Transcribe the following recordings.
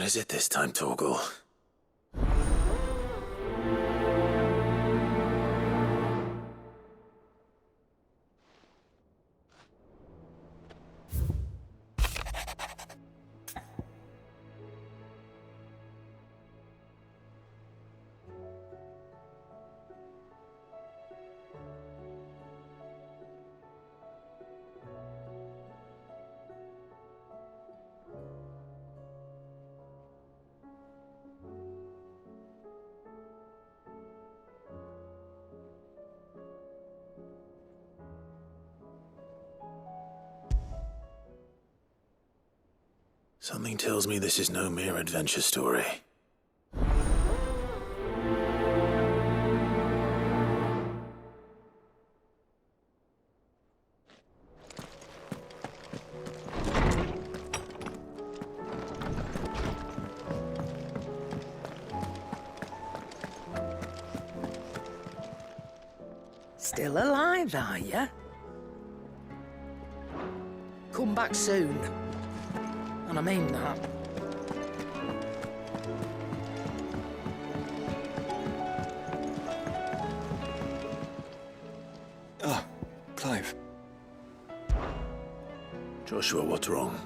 What is it this time, Torgal? Something tells me this is no mere adventure story. Still alive, are you? Come back soon. And I mean that. Ah, Clive. Joshua, what's wrong?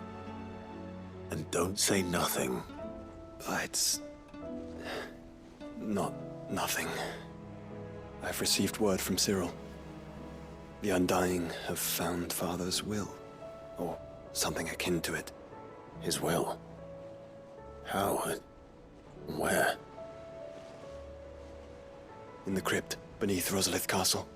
And don't say nothing. It's... not nothing. I've received word from Cyril. The Undying have found Father's will, or something akin to it. His will? How and where? In the crypt beneath Rosalith Castle.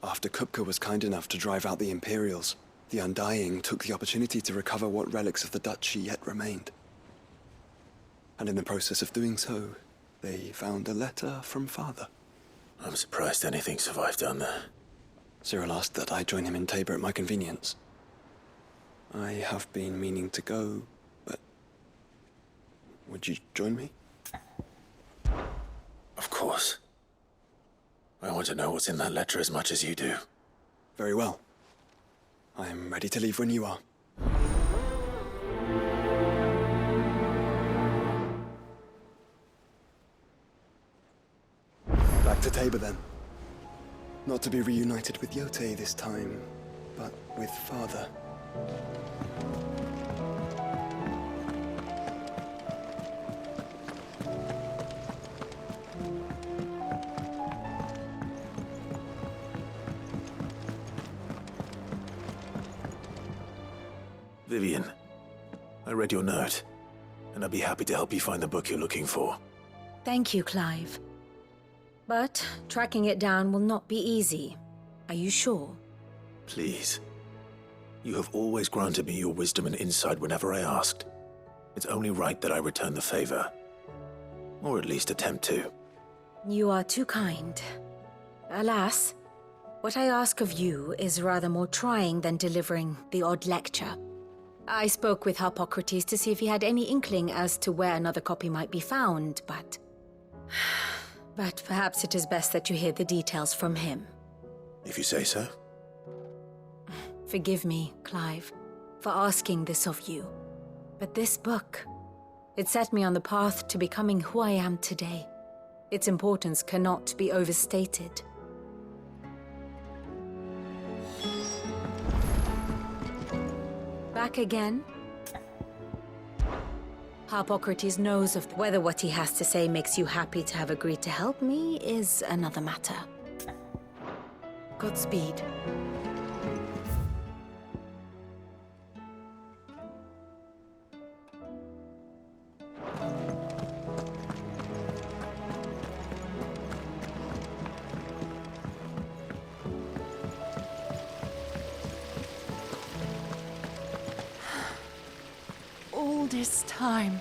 After Kupka was kind enough to drive out the Imperials, the Undying took the opportunity to recover what relics of the Duchy yet remained. And in the process of doing so, they found a letter from Father. I'm surprised anything survived down there. Cyril asked that I join him in Tabor at my convenience. I have been meaning to go, but... would you join me? Of course. I want to know what's in that letter as much as you do. Very well. I am ready to leave when you are. Back to Tabor, then. Not to be reunited with Yote this time, but with Father. Vivian, I read your note, and I'd be happy to help you find the book you're looking for. Thank you, Clive. But tracking it down will not be easy. Are you sure? Please. You have always granted me your wisdom and insight whenever I asked. It's only right that I return the favor. Or at least attempt to. You are too kind. Alas, what I ask of you is rather more trying than delivering the odd lecture. I spoke with Harpocrates to see if he had any inkling as to where another copy might be found, but... but perhaps it is best that you hear the details from him. If you say so. Forgive me, Clive, for asking this of you. But this book, it set me on the path to becoming who I am today. Its importance cannot be overstated. Back again? Harpocrates knows of whether what he has to say makes you happy to have agreed to help me is another matter. Godspeed. All this time,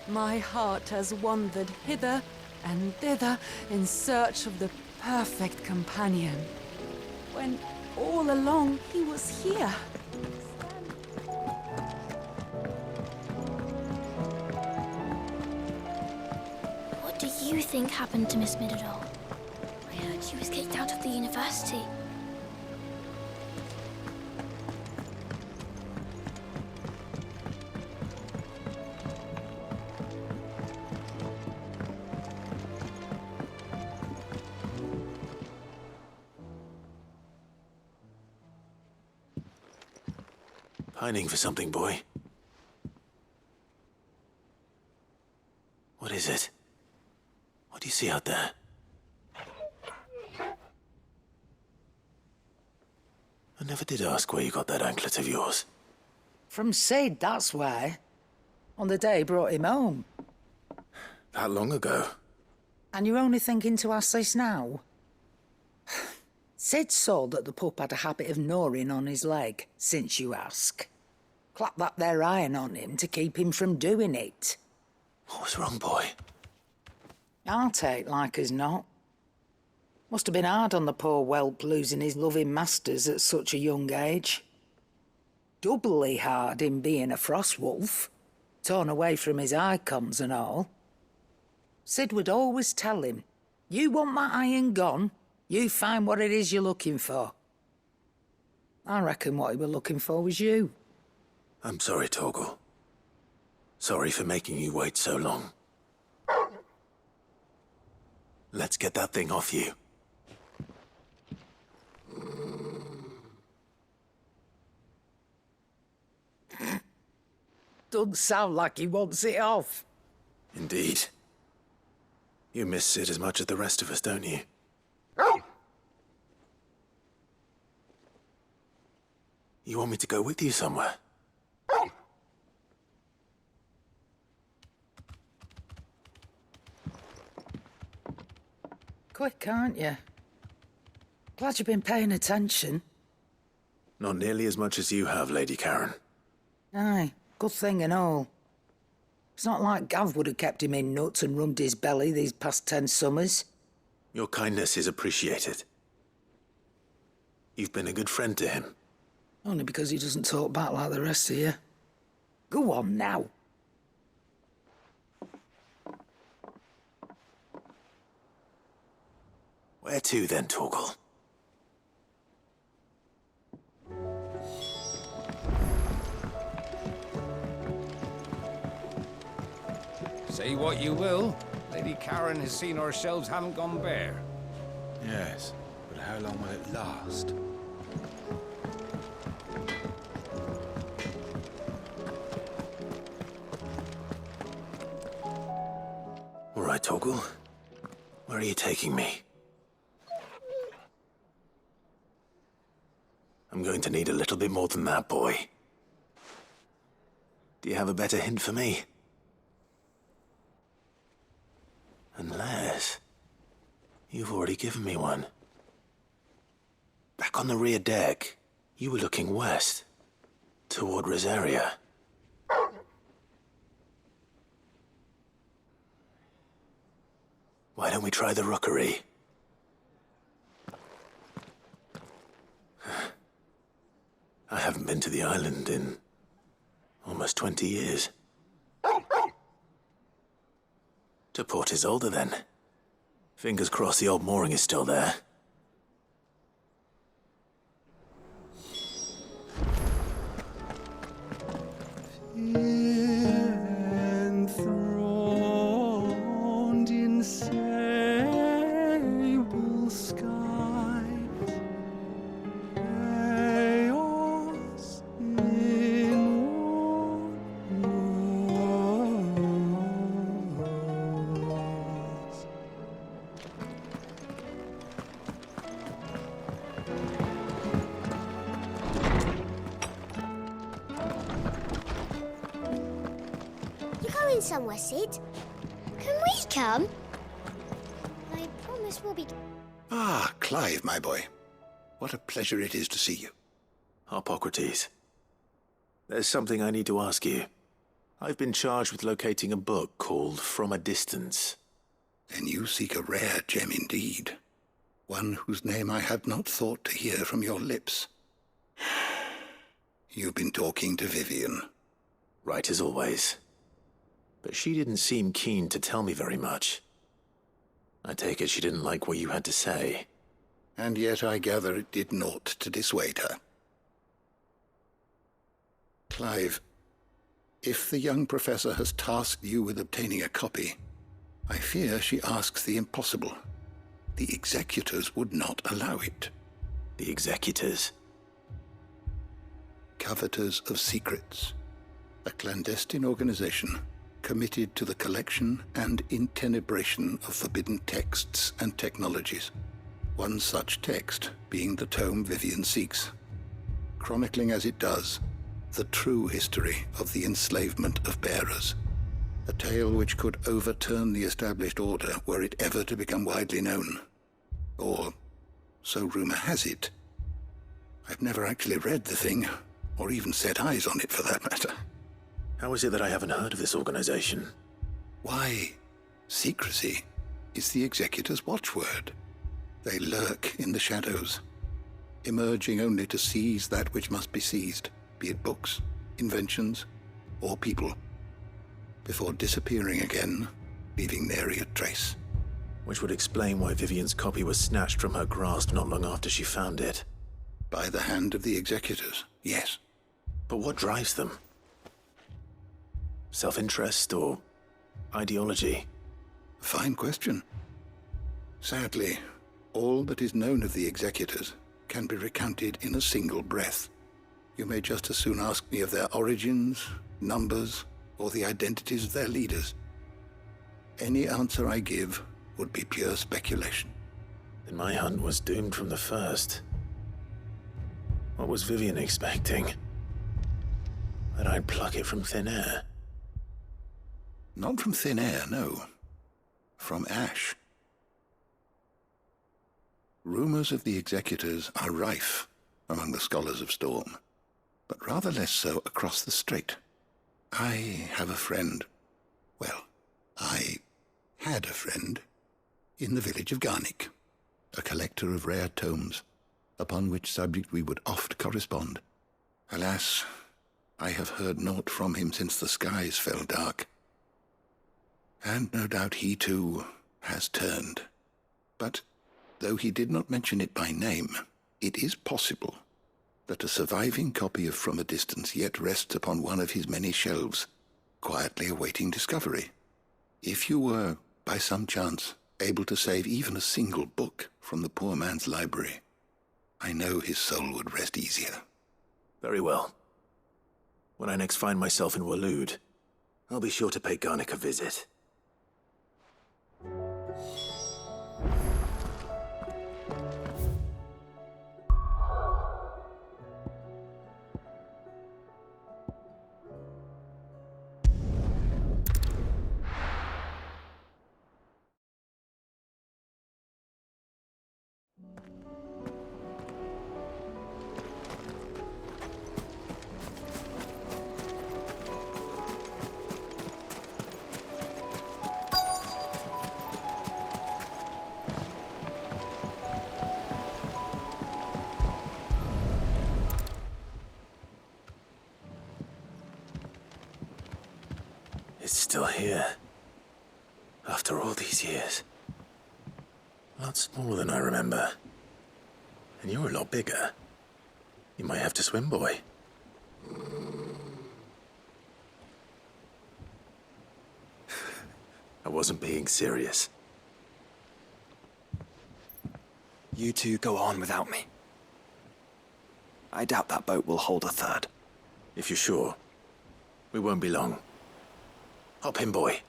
my heart has wandered hither and thither in search of the perfect companion. When all along he was here. What do you think happened to Miss Middledore? I heard she was kicked out of the university. Pining for something, boy? What is it? What do you see out there? I never did ask where you got that anklet of yours. From Sid, that's why. On the day he brought him home. That long ago? And you're only thinking to ask this now? Sid saw that the pup had a habit of gnawing on his leg, since you ask. Clap that there iron on him to keep him from doing it. What was wrong, boy? I'll take like as not. Must have been hard on the poor whelp losing his loving masters at such a young age. Doubly hard in being a frost wolf, torn away from his icons and all. Sid would always tell him, you want that iron gone, you find what it is you're looking for. I reckon what he was looking for was you. I'm sorry, Torgal. Sorry for making you wait so long. Let's get that thing off you. Doesn't sound like he wants it off. Indeed. You miss Sid as much as the rest of us, don't you? You want me to go with you somewhere? Quick, aren't you? Glad you've been paying attention. Not nearly as much as you have, Lady Karen. Aye, good thing and all. It's not like Gav would have kept him in nuts and rubbed his belly these past 10 summers. Your kindness is appreciated. You've been a good friend to him. Only because he doesn't talk back like the rest of you. Go on now. Where to then, Torgal? Say what you will, Lady Karen has seen our shelves haven't gone bare. Yes, but how long will it last? All right, Torgal. Where are you taking me? I'm going to need a little bit more than that, boy. Do you have a better hint for me? Unless... you've already given me one. Back on the rear deck, you were looking west, toward Rosaria. Why don't we try the rookery? I haven't been to the island in almost 20 years. To Port Isolde, then. Fingers crossed the old mooring is still there. Enthroned in sable skies, chaos in wars. You're going somewhere, Sid? Can we come? I promise we'll be... Ah, Clive, my boy. What a pleasure it is to see you. Harpocrates. There's something I need to ask you. I've been charged with locating a book called From a Distance. Then you seek a rare gem indeed. One whose name I had not thought to hear from your lips. You've been talking to Vivian. Right as always. But she didn't seem keen to tell me very much. I take it she didn't like what you had to say. And yet I gather it did naught to dissuade her. Clive, if the young professor has tasked you with obtaining a copy, I fear she asks the impossible. The executors would not allow it. The executors? coveters of secrets, a clandestine organization committed to the collection and intenebration of forbidden texts and technologies. One such text being the tome Vivian seeks, chronicling as it does the true history of the enslavement of bearers, a tale which could overturn the established order were it ever to become widely known. Or, so rumor has it. I've never actually read the thing, or even set eyes on it for that matter. How is it that I haven't heard of this organization? Why, secrecy is the Executor's watchword. They lurk in the shadows, emerging only to seize that which must be seized, be it books, inventions, or people, before disappearing again, leaving nary a trace. Which would explain why Vivian's copy was snatched from her grasp not long after she found it. By the hand of the Executors, yes. But what drives them? Self-interest or ideology? A fine question. Sadly, all that is known of the Executors can be recounted in a single breath. You may just as soon ask me of their origins, numbers, or the identities of their leaders. Any answer I give would be pure speculation. Then my hunt was doomed from the first. What was Vivian expecting? That I'd pluck it from thin air? Not from thin air, no. From ash. Rumors of the Executors are rife among the scholars of Storm, but rather less so across the Strait. I have a friend. Well, I had a friend in the village of Garnick, a collector of rare tomes, upon which subject we would oft correspond. Alas, I have heard naught from him since the skies fell dark. And no doubt he, too, has turned. But, though he did not mention it by name, it is possible that a surviving copy of From a Distance yet rests upon one of his many shelves, quietly awaiting discovery. If you were, by some chance, able to save even a single book from the poor man's library, I know his soul would rest easier. Very well. When I next find myself in Waloed, I'll be sure to pay Garnick a visit. It's still here. After all these years. A lot smaller than I remember. And you're a lot bigger. You might have to swim, boy. I wasn't being serious. You two go on without me. I doubt that boat will hold a third. If you're sure, we won't be long. Hop in, boy.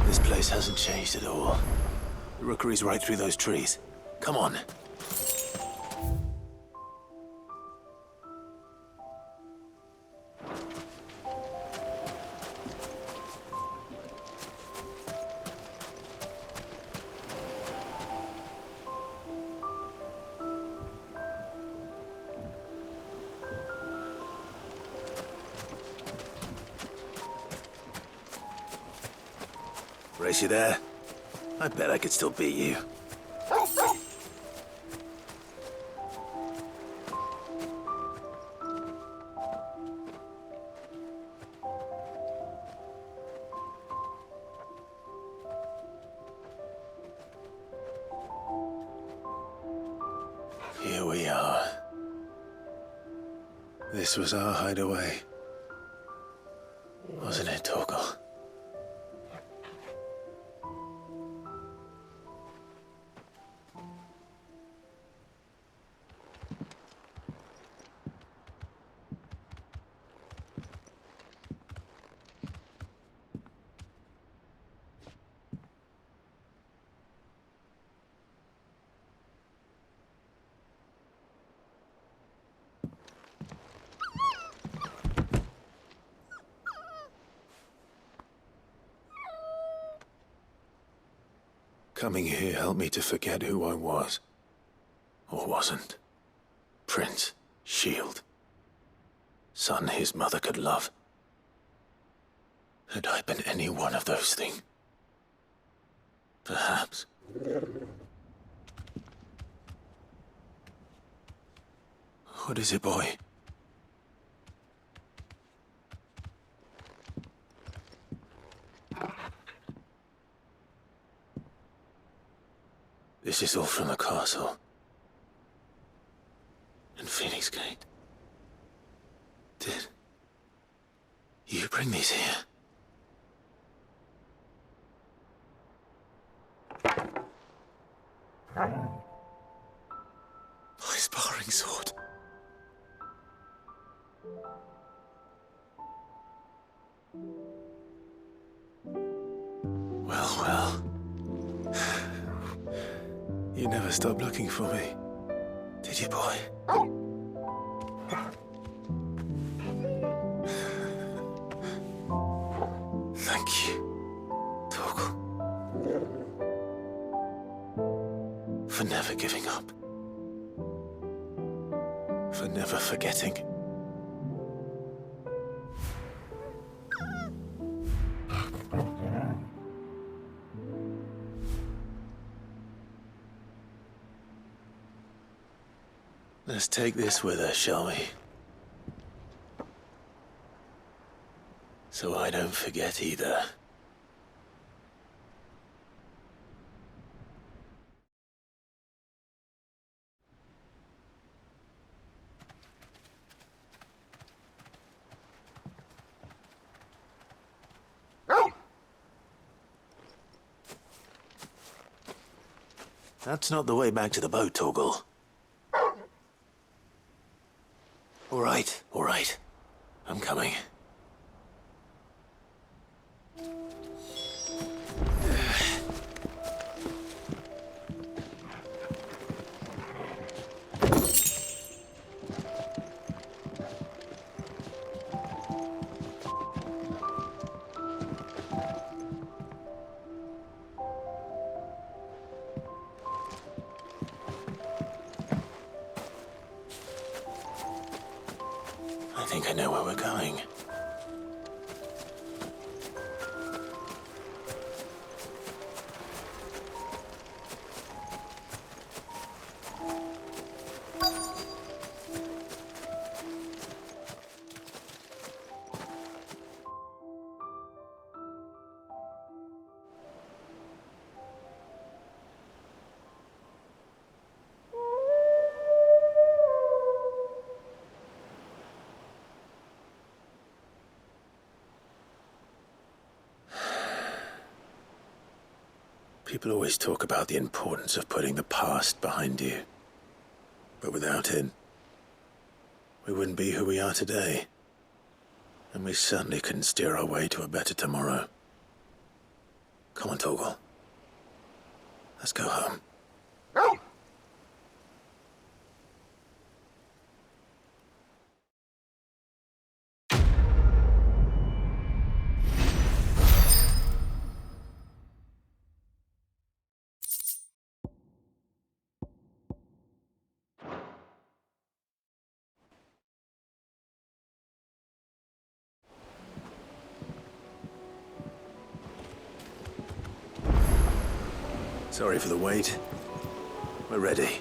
This place hasn't changed at all. The rookery's right through those trees. Come on. Race you there? I bet I could still beat you. This was our hideaway. Wasn't it, Torgal? Coming here helped me to forget who I was. Or wasn't. Prince, shield. Son his mother could love. Had I been any one of those things? Perhaps. What is it, boy? This is all from the castle. And Phoenix Gate. Did you bring these here? My sparring sword. Well. You never stopped looking for me, did you, boy? Thank you, Torgal. For never giving up. For never forgetting. Let's take this with us, shall we? So I don't forget either. That's not the way back to the boat, Torgal. All right. I'm coming. I think I know where we're going. People always talk about the importance of putting the past behind you. But without it, we wouldn't be who we are today. And we certainly couldn't steer our way to a better tomorrow. Come on, Torgal. Let's go home. Sorry for the wait. We're ready.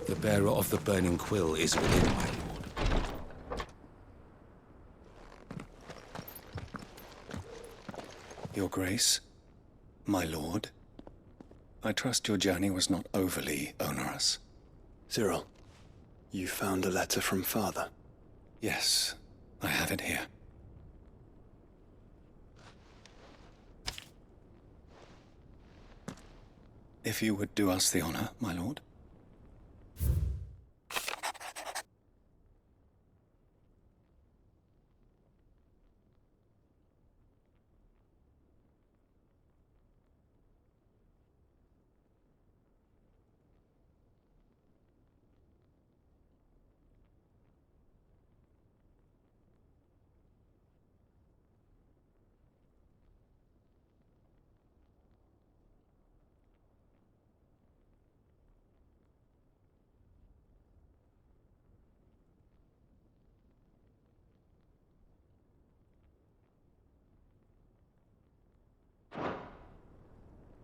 The bearer of the burning quill is within, my lord. Your Grace, my lord, I trust your journey was not overly onerous. Cyril, you found a letter from Father? Yes, I have it here. If you would do us the honor, my lord.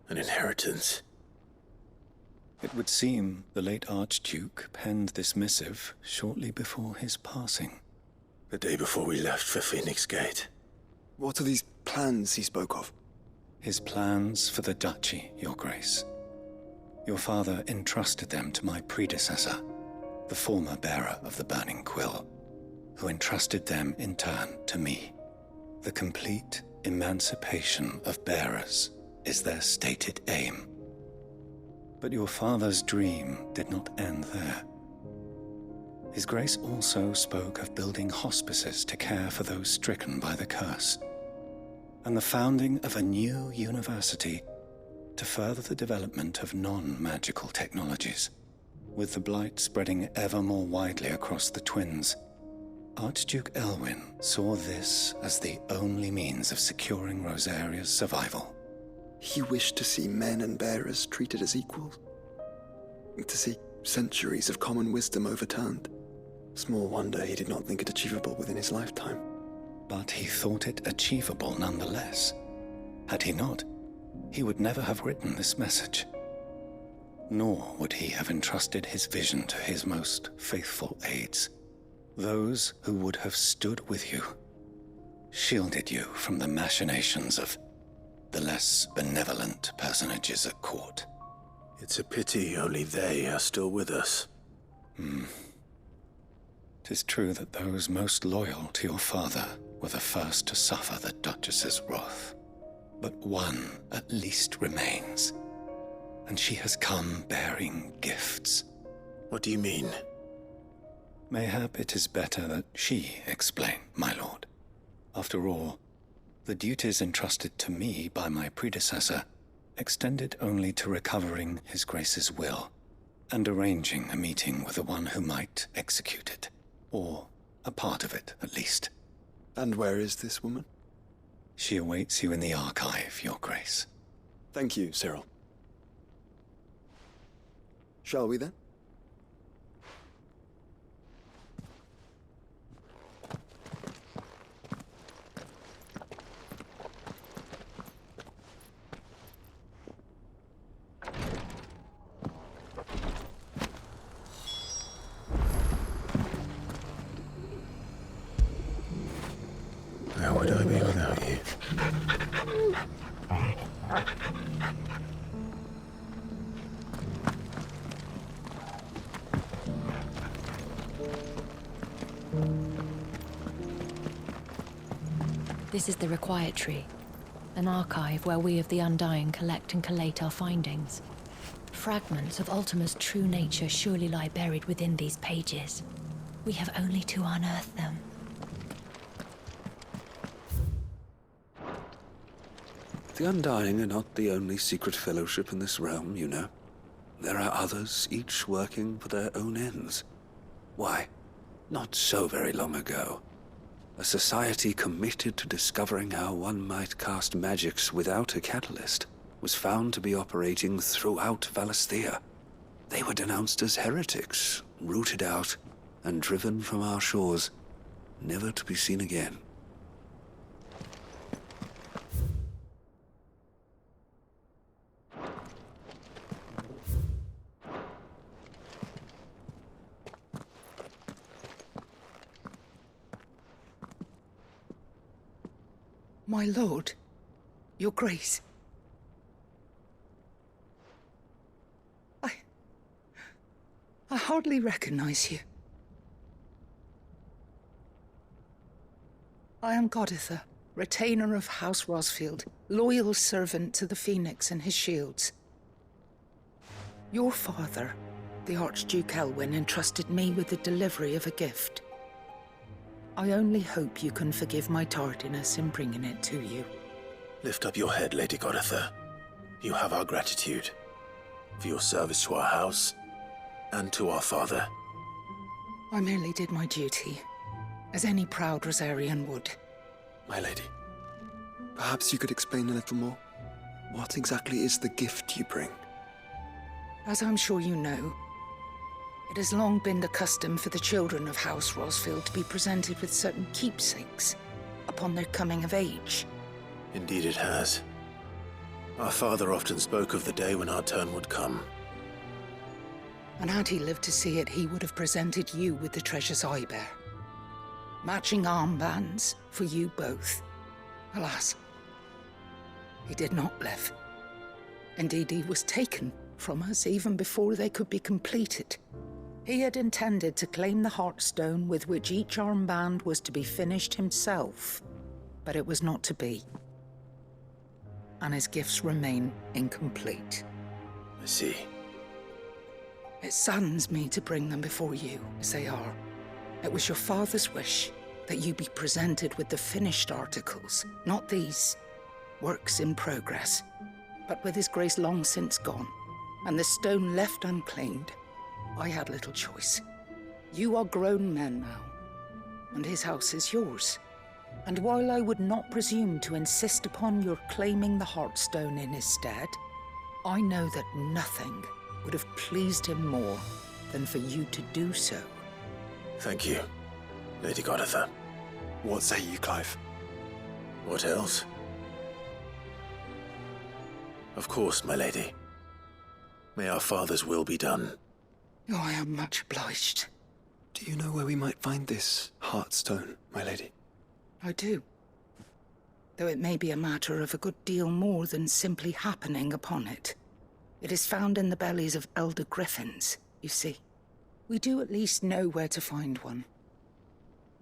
An inheritance. It would seem the late Archduke penned this missive shortly before his passing. The day before we left for Phoenix Gate. What are these plans he spoke of? His plans for the duchy, Your Grace. Your father entrusted them to my predecessor, the former bearer of the Burning Quill, who entrusted them in turn to me. The complete emancipation of bearers is their stated aim. But your father's dream did not end there. His Grace also spoke of building hospices to care for those stricken by the curse, and the founding of a new university to further the development of non-magical technologies. With the blight spreading ever more widely across the twins, Archduke Elwyn saw this as the only means of securing Rosaria's survival. He wished to see men and bearers treated as equals. To see centuries of common wisdom overturned. Small wonder he did not think it achievable within his lifetime. But he thought it achievable nonetheless. Had he not, he would never have written this message. Nor would he have entrusted his vision to his most faithful aides, those who would have stood with you, shielded you from the machinations of the less benevolent personages at court. It's a pity only they are still with us. 'Tis true that those most loyal to your father were the first to suffer the Duchess's wrath. But one at least remains, and she has come bearing gifts. What do you mean? Mayhap it is better that she explain, my lord. After all, the duties entrusted to me by my predecessor extended only to recovering His Grace's will and arranging a meeting with the one who might execute it, or a part of it at least. And where is this woman? She awaits you in the archive, Your Grace. Thank you, Cyril. Shall we then? How would I be without you? This is the Required Tree, an archive where we of the Undying collect and collate our findings. Fragments of Ultima's true nature surely lie buried within these pages. We have only to unearth them. The Undying are not the only secret fellowship in this realm, you know. There are others, each working for their own ends. Why, not so very long ago, a society committed to discovering how one might cast magics without a catalyst was found to be operating throughout Valisthea. They were denounced as heretics, rooted out, and driven from our shores, never to be seen again. My lord, your grace. I hardly recognize you. I am Goditha, retainer of House Rosfield, loyal servant to the Phoenix and his shields. Your father, the Archduke Elwyn, entrusted me with the delivery of a gift. I only hope you can forgive my tardiness in bringing it to you. Lift up your head, Lady Goditha. You have our gratitude for your service to our house and to our father. I merely did my duty, as any proud Rosarian would. My lady, perhaps you could explain a little more? What exactly is the gift you bring? As I'm sure you know, it has long been the custom for the children of House Rosfield to be presented with certain keepsakes upon their coming of age. Indeed it has. Our father often spoke of the day when our turn would come. And had he lived to see it, he would have presented you with the treasures I bear. Matching armbands for you both. Alas, he did not live. Indeed, he was taken from us even before they could be completed. He had intended to claim the Heartstone with which each armband was to be finished himself, but it was not to be. And his gifts remain incomplete. I see. It saddens me to bring them before you, as they are. It was your father's wish that you be presented with the finished articles, not these works in progress. But with his grace long since gone, and the stone left unclaimed, I had little choice. You are grown men now, and his house is yours. And while I would not presume to insist upon your claiming the Heartstone in his stead, I know that nothing would have pleased him more than for you to do so. Thank you, Lady Goditha. What say you, Clive? What else? Of course, my lady. May our father's will be done. Oh, I am much obliged. Do you know where we might find this Heartstone, my lady? I do. Though it may be a matter of a good deal more than simply happening upon it. It is found in the bellies of elder griffins, you see. We do at least know where to find one.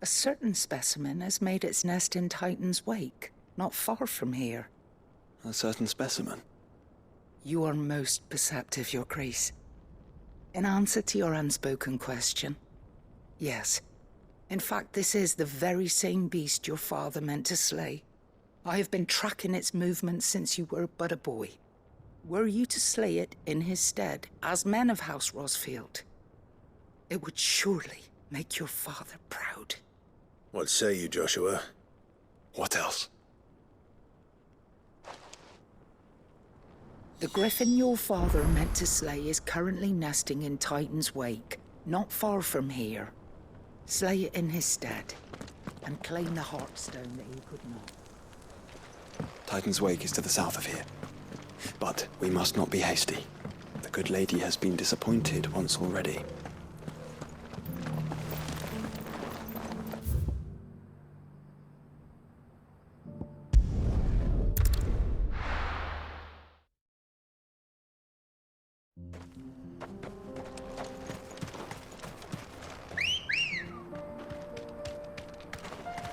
A certain specimen has made its nest in Titan's Wake, not far from here. A certain specimen? You are most perceptive, Your Grace. In answer to your unspoken question, yes. In fact, this is the very same beast your father meant to slay. I have been tracking its movements since you were but a boy. Were you to slay it in his stead, as men of House Rosfield, it would surely make your father proud. What say you, Joshua? What else? The griffin your father meant to slay is currently nesting in Titan's Wake, not far from here. Slay it in his stead, and claim the Heartstone that he could not. Titan's Wake is to the south of here. But we must not be hasty. The good lady has been disappointed once already.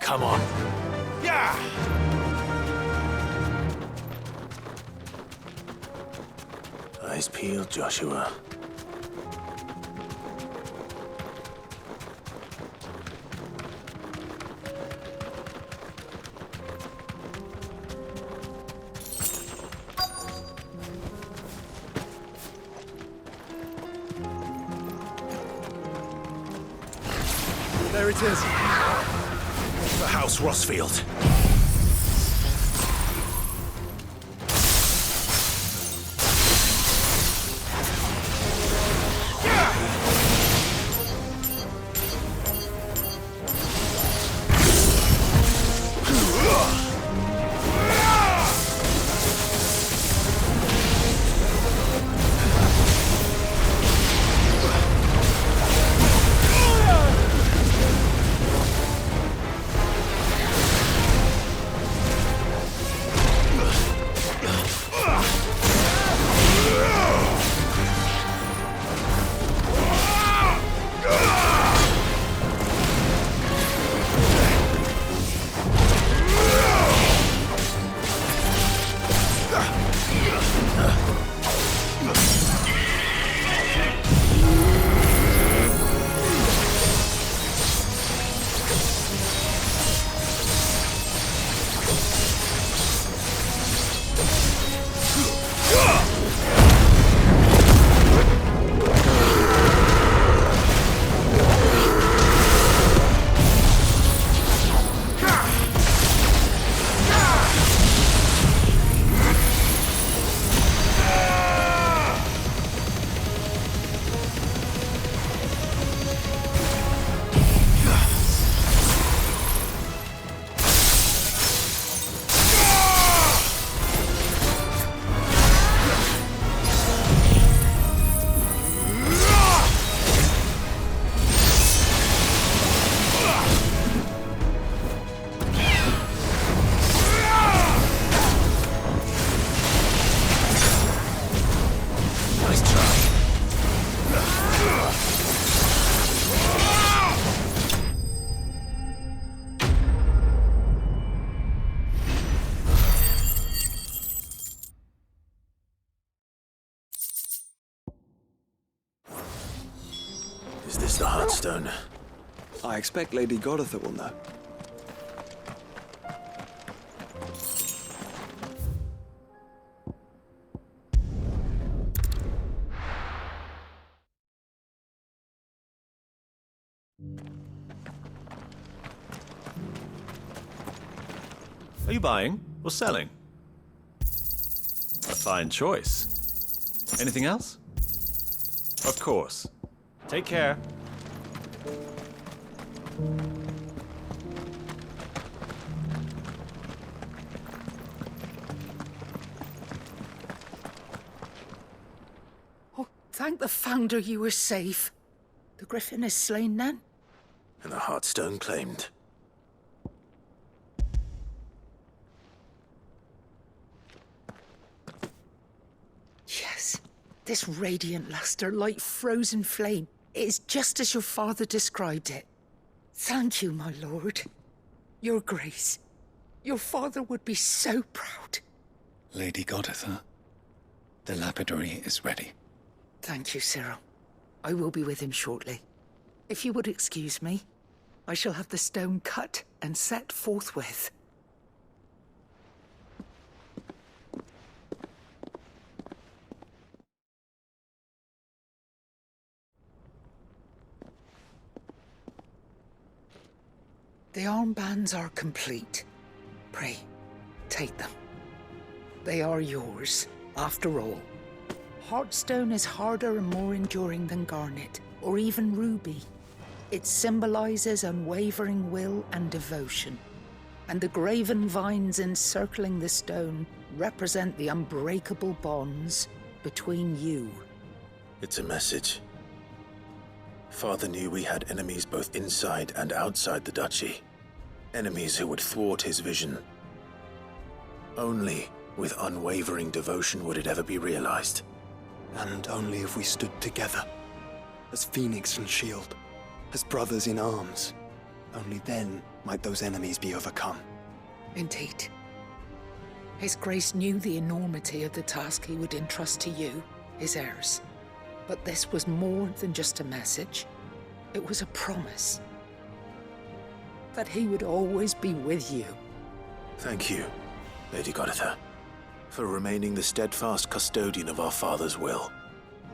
Come on. Yeah! Eyes peeled, Joshua. There it is. The House Rosfield. Heartstone? I expect Lady Goditha will know. Are you buying or selling? A fine choice. Anything else? Of course. Take care. Oh, thank the Founder you were safe. The Griffin is slain then? And the Heartstone claimed. Yes, this radiant luster like frozen flame. It is just as your father described it. Thank you, my lord. Your grace. Your father would be so proud. Lady Goditha, the lapidary is ready. Thank you, Cyril. I will be with him shortly. If you would excuse me, I shall have the stone cut and set forthwith. The armbands are complete. Pray, take them. They are yours, after all. Heartstone is harder and more enduring than garnet, or even ruby. It symbolizes unwavering will and devotion. And the graven vines encircling the stone represent the unbreakable bonds between you. It's a message. Father knew we had enemies both inside and outside the duchy. Enemies who would thwart his vision. Only with unwavering devotion would it ever be realized. And only if we stood together, as Phoenix and Shield, as brothers in arms. Only then might those enemies be overcome. Indeed. His Grace knew the enormity of the task he would entrust to you, his heirs. But this was more than just a message. It was a promise. That he would always be with you. Thank you, Lady Goditha, for remaining the steadfast custodian of our father's will.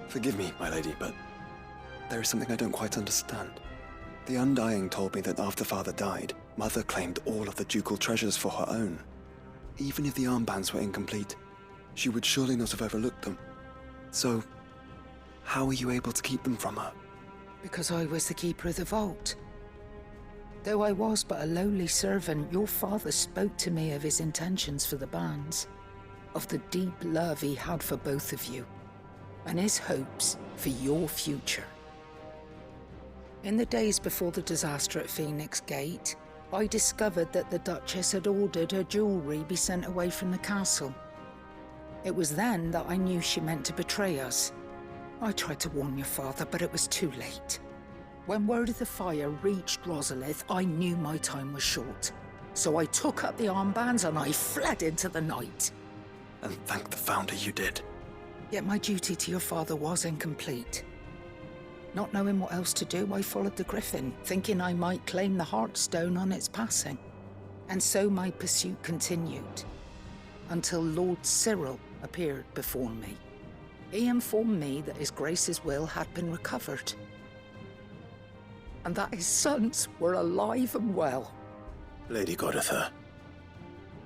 Forgive me, my lady, but there is something I don't quite understand. The Undying told me that after Father died, Mother claimed all of the ducal treasures for her own. Even if the armbands were incomplete, she would surely not have overlooked them. So, how were you able to keep them from her? Because I was the keeper of the vault. Though I was but a lowly servant, your father spoke to me of his intentions for the bands, of the deep love he had for both of you, and his hopes for your future. In the days before the disaster at Phoenix Gate, I discovered that the Duchess had ordered her jewelry be sent away from the castle. It was then that I knew she meant to betray us. I tried to warn your father, but it was too late. When word of the fire reached Rosalith, I knew my time was short. So I took up the armbands and I fled into the night. And thank the Founder you did. Yet my duty to your father was incomplete. Not knowing what else to do, I followed the Griffin, thinking I might claim the Heartstone on its passing. And so my pursuit continued, until Lord Cyril appeared before me. He informed me that His Grace's will had been recovered, and that his sons were alive and well. Lady Goditha,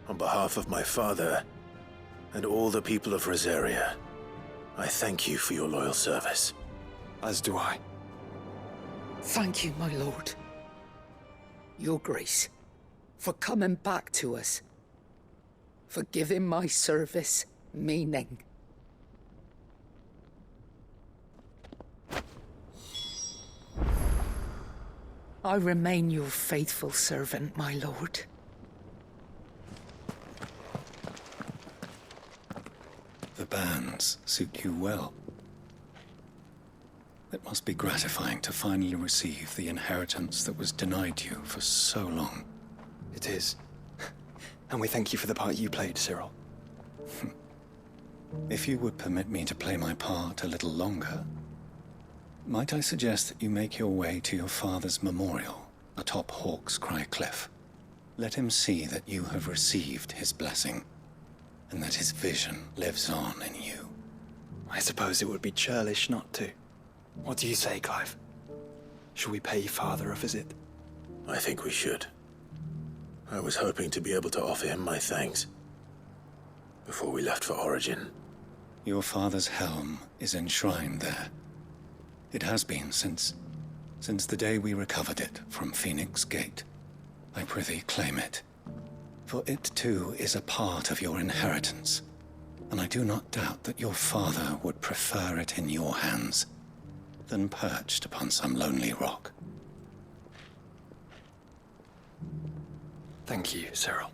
on behalf of my father and all the people of Rosaria, I thank you for your loyal service. As do I. Thank you, my lord. Your Grace, for coming back to us, for giving my service meaning. I remain your faithful servant, my lord. The bands suit you well. It must be gratifying to finally receive the inheritance that was denied you for so long. It is. And we thank you for the part you played, Cyril. If you would permit me to play my part a little longer, Might I suggest that you make your way to your father's memorial atop Hawk's Cry Cliff? Let him see that you have received his blessing, and that his vision lives on in you. I suppose it would be churlish not to. What do you say, Clive? Shall we pay Father a visit? I think we should. I was hoping to be able to offer him my thanks before we left for Origin. Your father's helm is enshrined there. It has been since the day we recovered it from Phoenix Gate. I prithee claim it, for it too is a part of your inheritance, and I do not doubt that your father would prefer it in your hands than perched upon some lonely rock. Thank you, Cyril.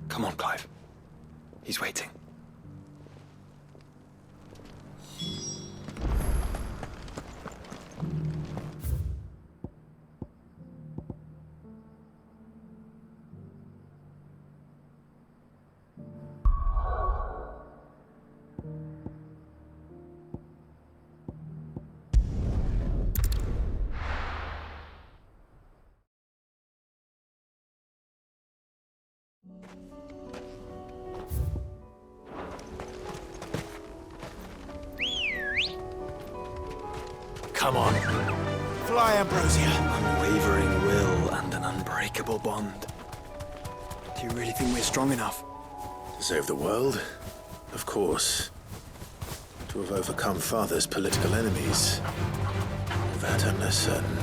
Come on, Clive. He's waiting. Come on. Fly, Ambrosia. Unwavering will and an unbreakable bond. Do you really think we're strong enough? To save the world? Of course. To have overcome Father's political enemies? That I'm less certain.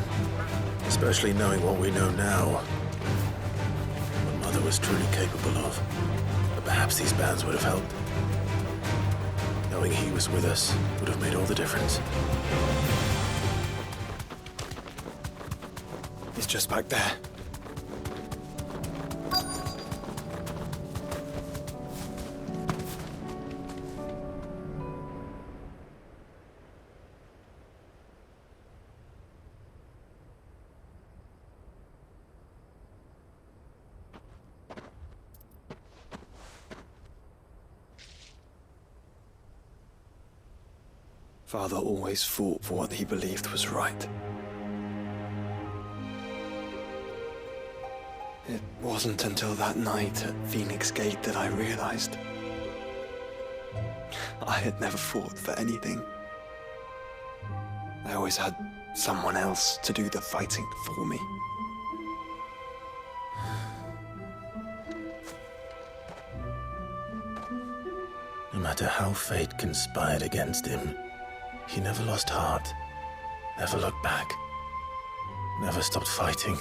Especially knowing what we know now. What Mother was truly capable of. But perhaps these bands would have helped. Knowing he was with us would have made all the difference. He's just back there. Father always fought for what he believed was right. It wasn't until that night at Phoenix Gate that I realized I had never fought for anything. I always had someone else to do the fighting for me. No matter how fate conspired against him, he never lost heart, never looked back, never stopped fighting.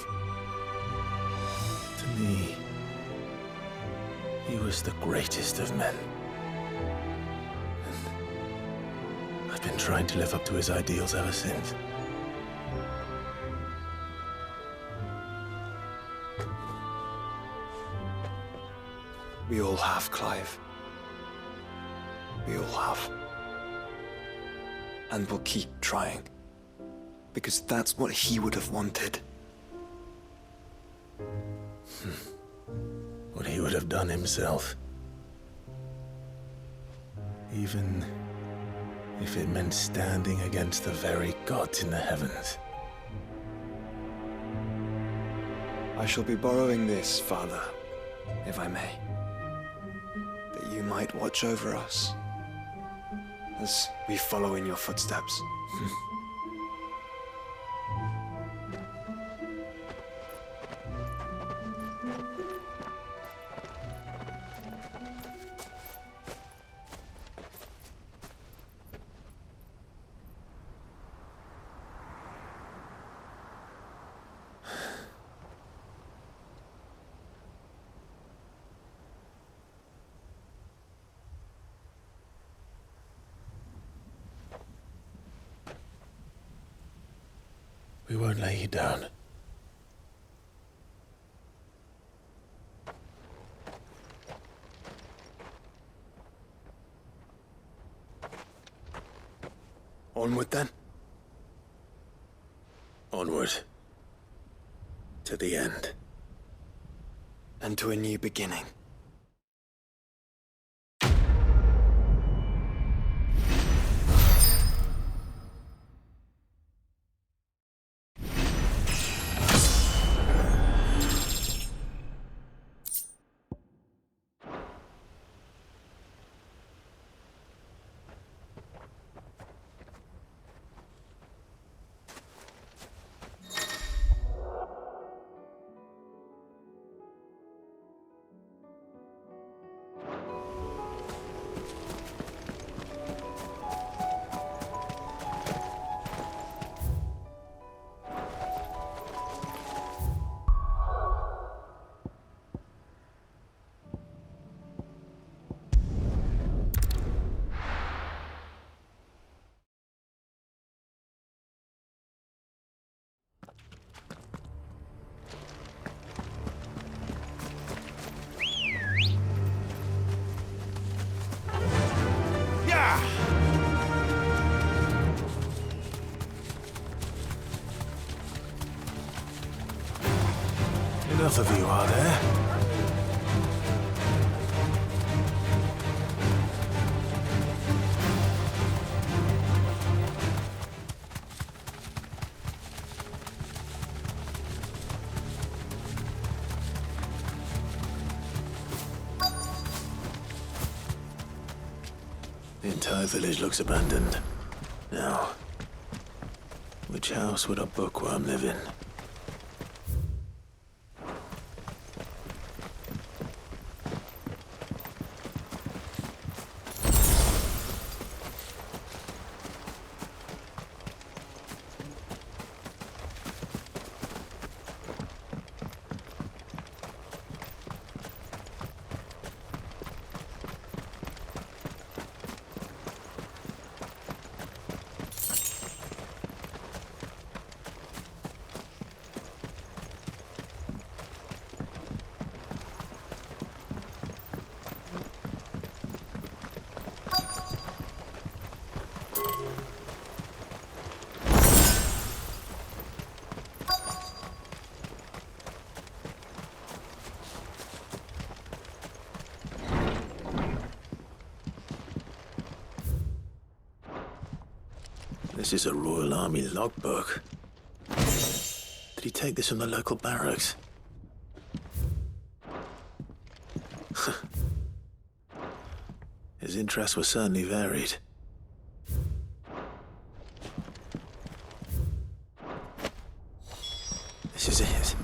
To me, he was the greatest of men. And I've been trying to live up to his ideals ever since. We all have, Clive. We all have. And we'll keep trying. Because that's what he would have wanted. What he would have done himself. Even if it meant standing against the very gods in the heavens. I shall be borrowing this, Father, if I may. That you might watch over us as we follow in your footsteps. We won't lay you down. Onward then. Onward. To the end. And to a new beginning. Enough of you, are there? The entire village looks abandoned. Now, which house would a bookworm live in? This is a Royal Army logbook. Did he take this from the local barracks? His interests were certainly varied. This is it.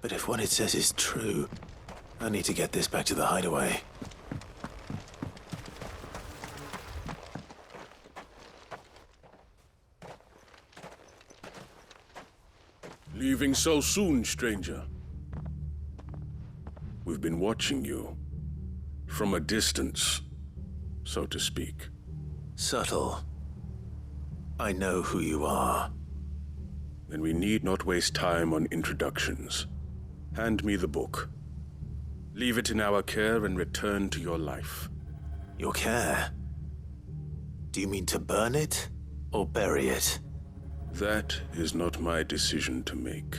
But if what it says is true, I need to get this back to the hideaway. Leaving so soon, stranger? We've been watching you. From a distance, so to speak. Subtle. I know who you are. Then we need not waste time on introductions. Hand me the book. Leave it in our care and return to your life. Your care? Do you mean to burn it or bury it? That is not my decision to make.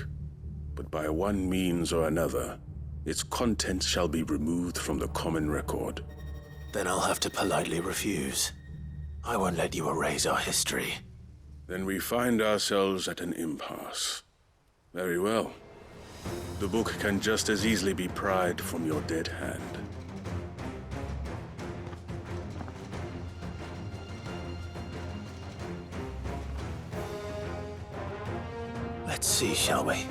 But by one means or another, its contents shall be removed from the common record. Then I'll have to politely refuse. I won't let you erase our history. Then we find ourselves at an impasse. Very well. The book can just as easily be pried from your dead hand. Let's see, shall we?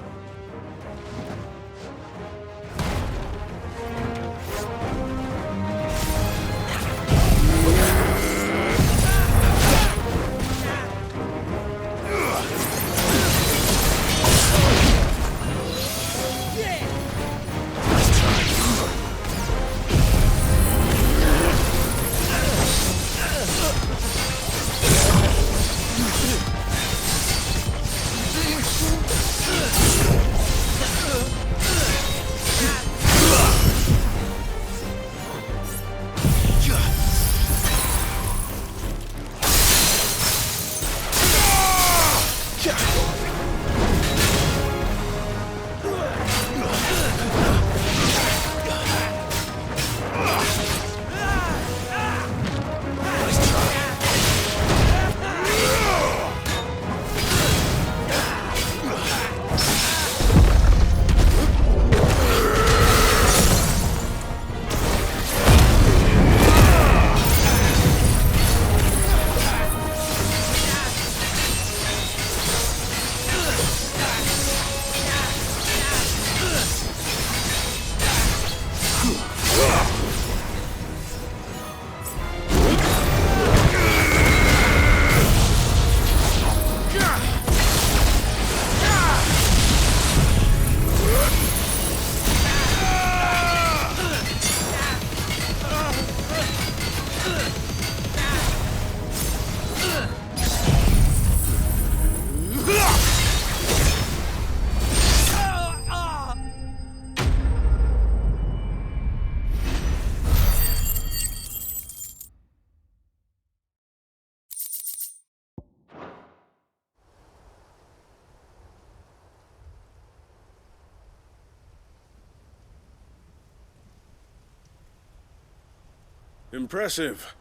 Impressive.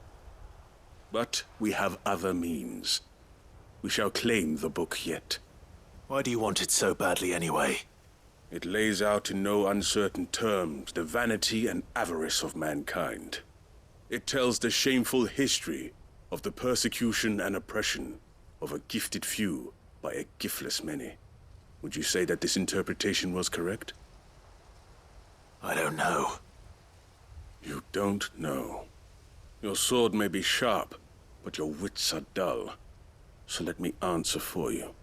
But we have other means. We shall claim the book yet. Why do you want it so badly anyway? It lays out in no uncertain terms the vanity and avarice of mankind. It tells the shameful history of the persecution and oppression of a gifted few by a giftless many. Would you say that this interpretation was correct? I don't know. You don't know. Your sword may be sharp, but your wits are dull. So let me answer for you.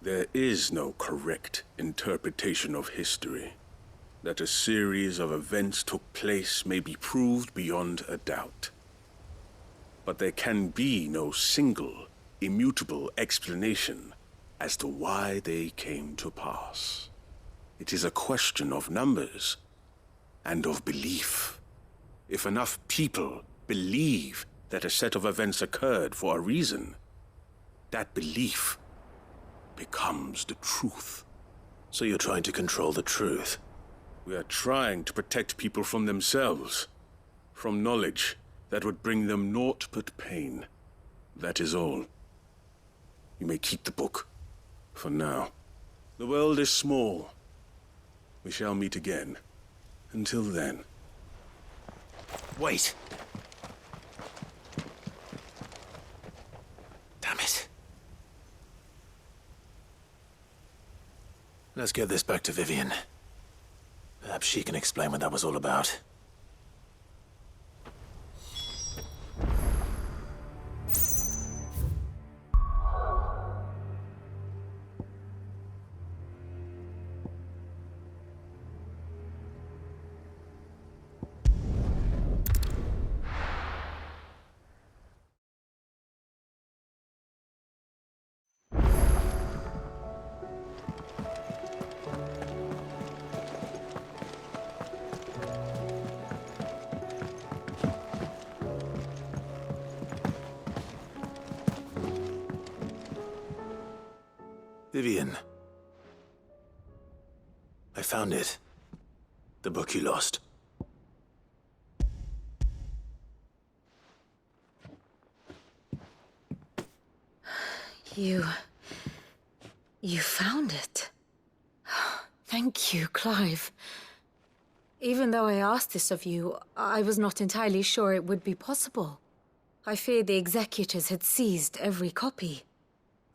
There is no correct interpretation of history. That a series of events took place may be proved beyond a doubt. But there can be no single, immutable explanation as to why they came to pass. It is a question of numbers and of belief. If enough people believe that a set of events occurred for a reason, that belief becomes the truth. So you're trying to control the truth? We are trying to protect people from themselves, from knowledge that would bring them naught but pain. That is all. You may keep the book, for now. The world is small. We shall meet again. Until then. Wait! Damn it. Let's get this back to Vivian. Perhaps she can explain what that was all about. Vivian. I found it. The book you lost. You found it. Thank you, Clive. Even though I asked this of you, I was not entirely sure it would be possible. I feared the executors had seized every copy.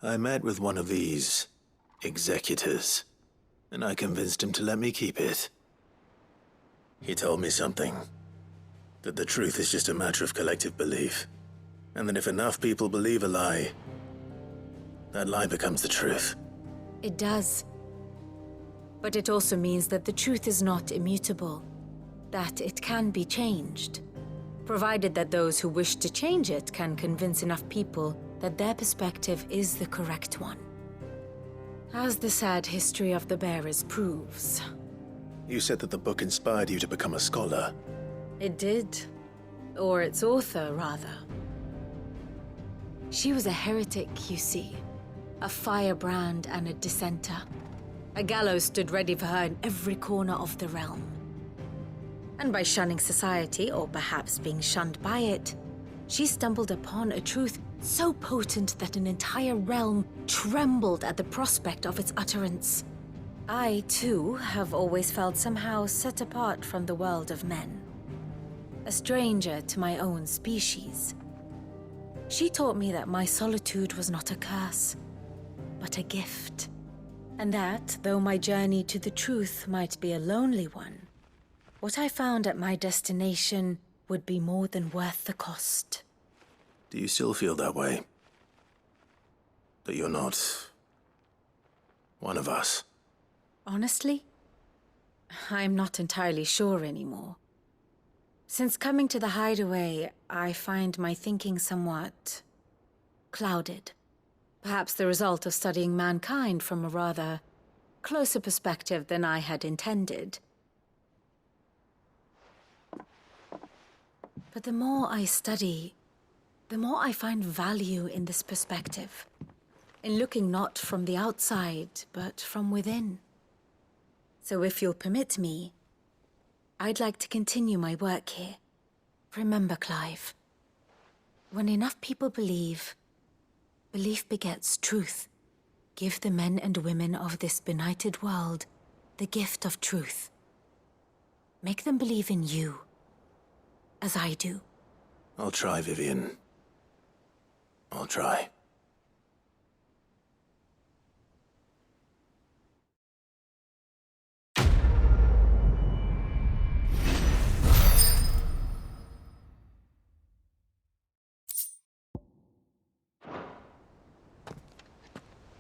I met with one of these executors, and I convinced him to let me keep it. He told me something. That the truth is just a matter of collective belief. And that if enough people believe a lie, that lie becomes the truth. It does. But it also means that the truth is not immutable. That it can be changed. Provided that those who wish to change it can convince enough people that their perspective is the correct one. As the sad history of the bearers proves. You said that the book inspired you to become a scholar. It did. Or its author, rather. She was a heretic, you see. A firebrand and a dissenter. A gallows stood ready for her in every corner of the realm. And by shunning society, or perhaps being shunned by it, she stumbled upon a truth so potent that an entire realm trembled at the prospect of its utterance. I, too, have always felt somehow set apart from the world of men. A stranger to my own species. She taught me that my solitude was not a curse, but a gift. And that, though my journey to the truth might be a lonely one, what I found at my destination would be more than worth the cost. Do you still feel that way? That you're not one of us? Honestly, I'm not entirely sure anymore. Since coming to the hideaway, I find my thinking somewhat clouded. Perhaps the result of studying mankind from a rather closer perspective than I had intended. But the more I study, the more I find value in this perspective. In looking not from the outside, but from within. So if you'll permit me, I'd like to continue my work here. Remember, Clive, when enough people believe, belief begets truth. Give the men and women of this benighted world the gift of truth. Make them believe in you, as I do. I'll try, Vivian. I'll try.